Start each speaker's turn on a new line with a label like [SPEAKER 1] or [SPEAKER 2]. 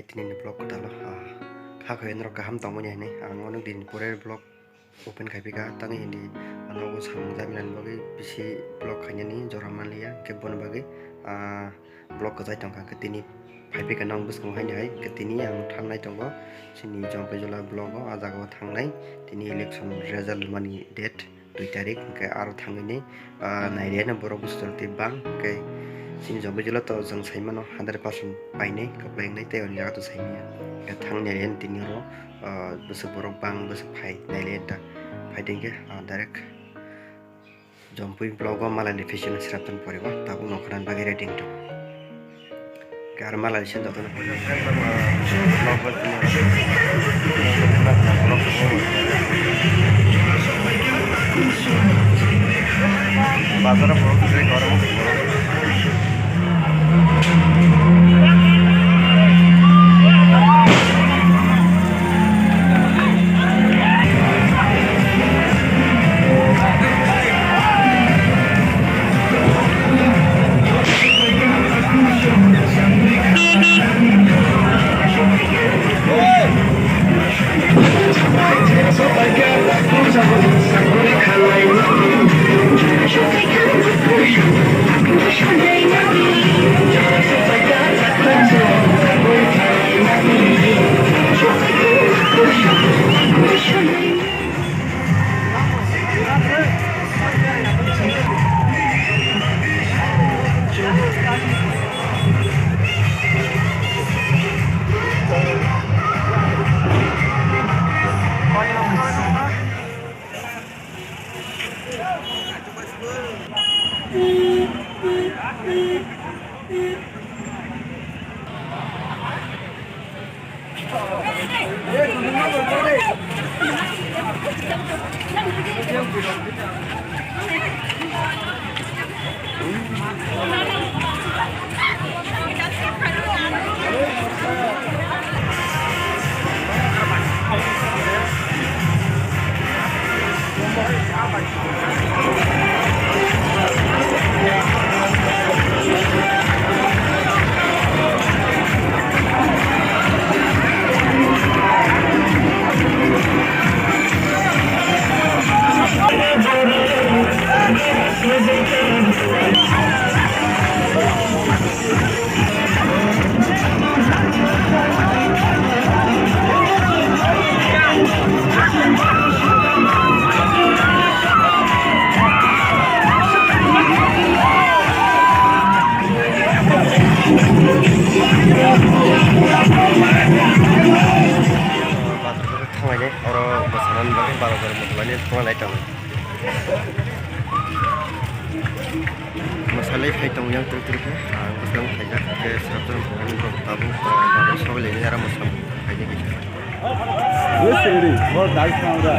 [SPEAKER 1] Tinin blog talo khak hoyen ro kaham tong mani ni ang din pore blog open khai pika tangi hindi anogo samung jaminan bagi bisi blog khanya ni joraman liya ke bon bagi blog ko jai tongka ke tini phai pika nang buskong hai nai ke tini ang thangnai tongo sini jompe jola blog o ajago thangnai tini election result mani date 2 tarik ke aro thangini naire na borok bustor te bang ke sini jompe jola to jang saimano 100% painai kapleng nai te on jaga to saimia ke thang naren tini ro busuk borok bang busuk phai naile ta phai dengke direct jompe blog o malani fashion siratan poriba tabu nokran bagi rating to ke ar malani sen to blog bazar blog se garamu masalahnya kayak tong yang terus-terusnya, sekarang kayak ke serapun untuk tabung baru soal ini cara muslim kayaknya gitu.
[SPEAKER 2] Wes ini, mau dari mana?